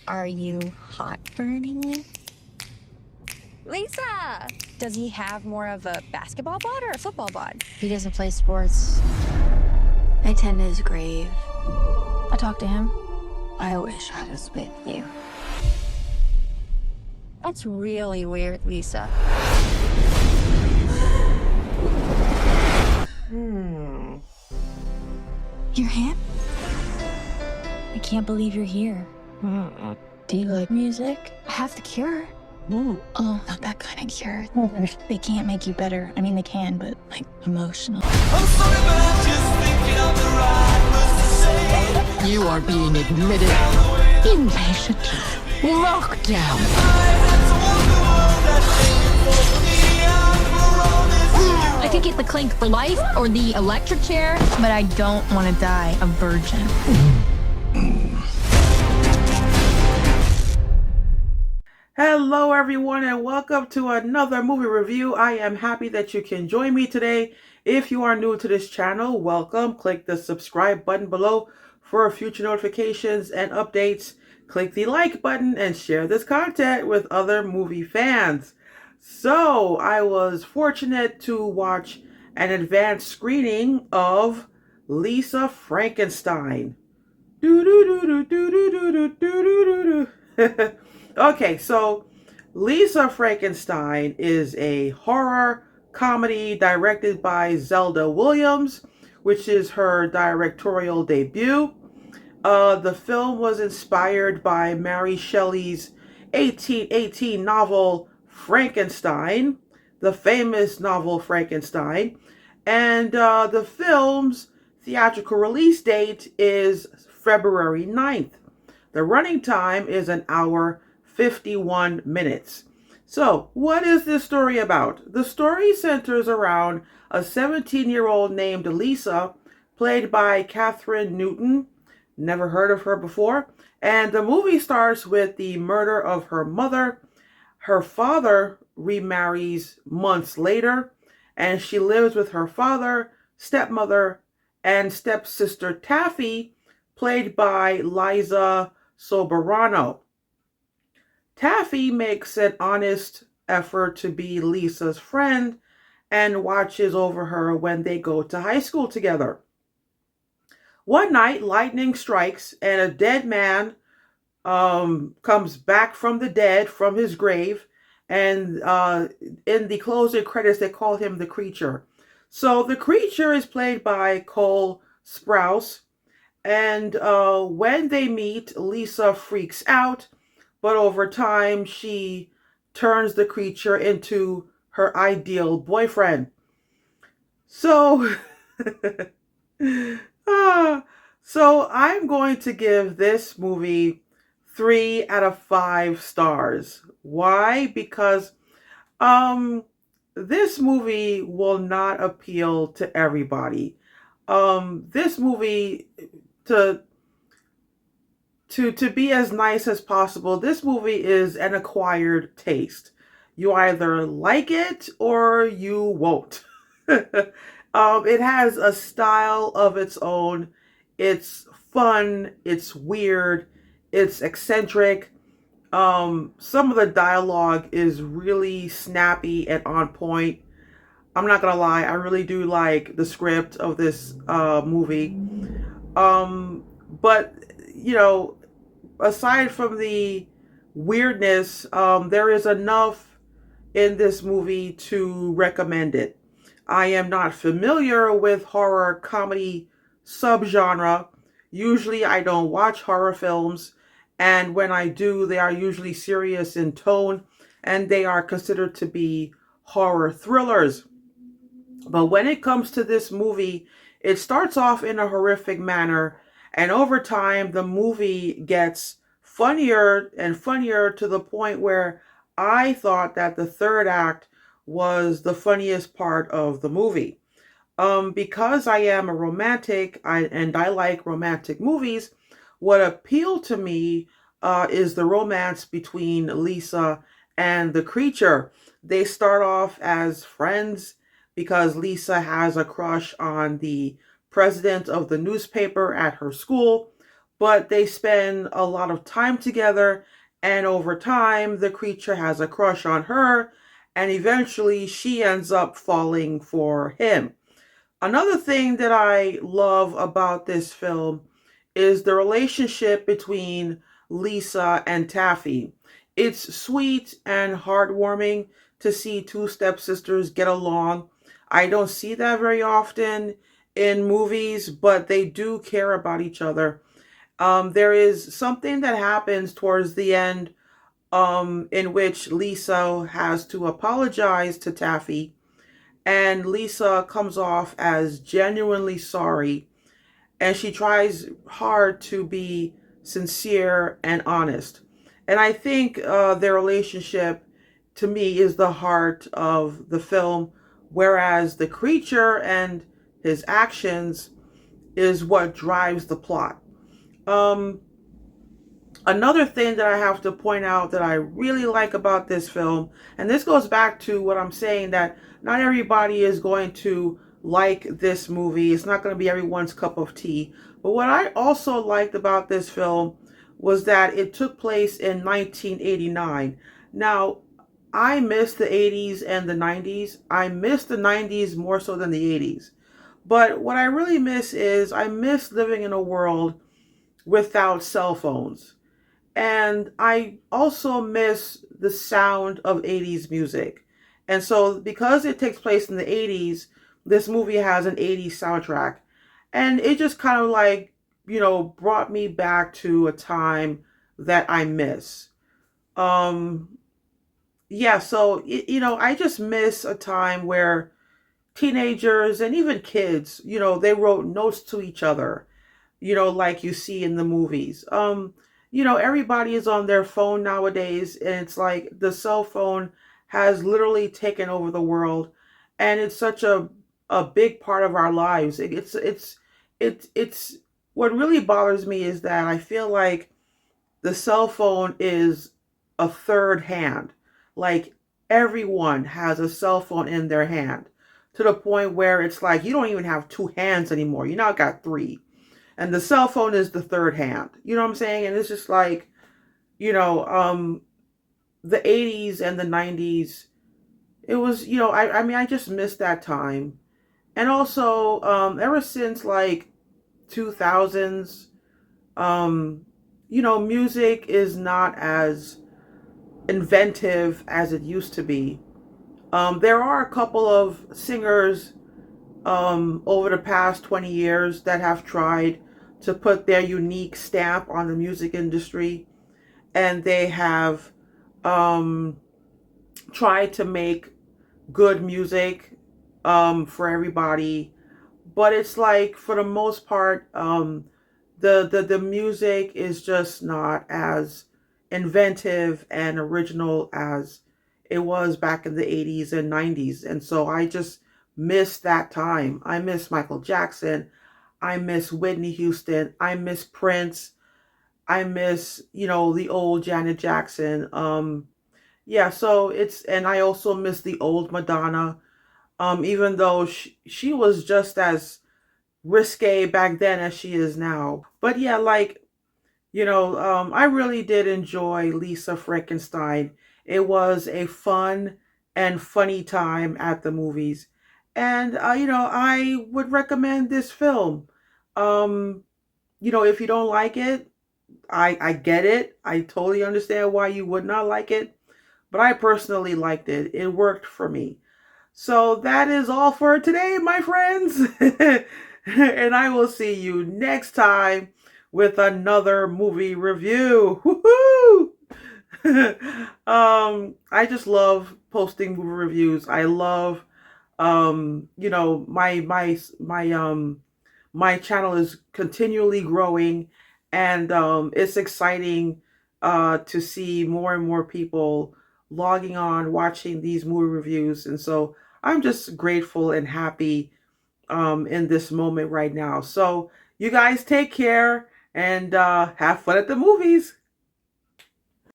Are you hot burning me? Lisa! Does he have more of a basketball bod or a football bod? He doesn't play sports. I tend his grave. I talked to him. I wish I was with you. That's really weird, Lisa. Your hand? I can't believe you're here. Do you like music? I have the cure. Oh, not that kind of cure. They can't make you better. I mean, they can, but like emotional. I'm sorry, but I'm just thinking of the right words to say. You are being admitted inpatient, locked down. I could get the clink for life or the electric chair, but I don't want to die a virgin. Hello everyone and welcome to another movie review. I am happy that you can join me today. If you are new to this channel, welcome. Click the subscribe button below for future notifications and updates. Click the like button and share this content with other movie fans. So, I was fortunate to watch an advanced screening of Lisa Frankenstein. Okay, so Lisa Frankenstein is a horror comedy directed by Zelda Williams, which is her directorial debut. The film was inspired by Mary Shelley's 1818 novel Frankenstein, the famous novel Frankenstein, and the film's theatrical release date is February 9th. The running time is an hour 51 minutes. So, what is this story about? The story centers around a 17-year-old named Lisa, played by Catherine Newton. Never heard of her before. And the movie starts with the murder of her mother. Her father remarries months later, and she lives with her father, stepmother, and stepsister Taffy, played by Liza Soberano. Taffy makes an honest effort to be Lisa's friend and watches over her when they go to high school together. One night, lightning strikes and a dead man comes back from the dead, from his grave, and in the closing credits, they call him the Creature. So the Creature is played by Cole Sprouse, and when they meet, Lisa freaks out, but over time, she turns the Creature into her ideal boyfriend. So, so I'm going to give this movie 3 out of 5 stars. Why? Because this movie will not appeal to everybody. This movie, to be as nice as possible, this movie is an acquired taste. You either like it or you won't. It has a style of its own. It's fun, it's weird, it's eccentric. Some of the dialogue is really snappy and on point. I'm not gonna lie, I really do like the script of this movie. But, you know, aside from the weirdness, there is enough in this movie to recommend it. I am not familiar with horror comedy subgenre. Usually I don't watch horror films, and when I do, they are usually serious in tone, and they are considered to be horror thrillers. But when it comes to this movie, it starts off in a horrific manner, and over time, the movie gets funnier and funnier to the point where I thought that the third act was the funniest part of the movie. Because I am a romantic and I like romantic movies, what appealed to me is the romance between Lisa and the Creature. They start off as friends because Lisa has a crush on the president of the newspaper at her school. but they spend a lot of time together, and over time, the creature has a crush on her, and eventually she ends up falling for him. Another thing that I love about this film is the relationship between Lisa and Taffy. It's sweet and heartwarming to see two stepsisters get along. I don't see that very often in movies, but they do care about each other. There is something that happens towards the end in which Lisa has to apologize to Taffy, and Lisa comes off as genuinely sorry, and she tries hard to be sincere and honest. And I think their relationship, to me, is the heart of the film, whereas the creature and his actions is what drives the plot. Um, Another thing that I have to point out that I really like about this film, and this goes back to what I'm saying, that not everybody is going to like this movie. It's not going to be everyone's cup of tea. But what I also liked about this film was that it took place in 1989. Now, I miss the 80s and the 90s. I miss the 90s more so than the 80s. But what I really miss is I miss living in a world without cell phones. And I also miss the sound of 80s music. And so, because it takes place in the 80s, this movie has an 80s soundtrack. And it just kind of like, brought me back to a time that I miss. Um, yeah, so, I just miss a time where teenagers and even kids, they wrote notes to each other, like you see in the movies. Everybody is on their phone nowadays, and it's like the cell phone has literally taken over the world, and it's such a big part of our lives. It's what really bothers me is that I feel like the cell phone is a third hand. Like everyone has a cell phone in their hand, to the point where it's like you don't even have two hands anymore. You now got three. And the cell phone is the third hand. You know what I'm saying? And it's just like, the 80s and the 90s, it was, I mean, I just missed that time. And also, ever since like 2000s, music is not as inventive as it used to be. There are a couple of singers over the past 20 years that have tried to put their unique stamp on the music industry, and they have tried to make good music for everybody. But it's like, for the most part, the music is just not as inventive and original as it was back in the 80s and 90s. And so I just miss that time. I miss Michael Jackson. I miss Whitney Houston. I miss Prince. I miss, the old Janet Jackson. Yeah, so and I also miss the old Madonna. Even though she was just as risque back then as she is now. But yeah, like, I really did enjoy Lisa Frankenstein. It was a fun and funny time at the movies. And, I would recommend this film. If you don't like it, I get it. I totally understand why you would not like it. But I personally liked it. It worked for me. So that is all for today, my friends. And I will see you next time with another movie review. Woohoo! I just love posting movie reviews. I love my channel is continually growing, and it's exciting to see more and more people logging on, watching these movie reviews. And so I'm just grateful and happy in this moment right now. So you guys take care and have fun at the movies.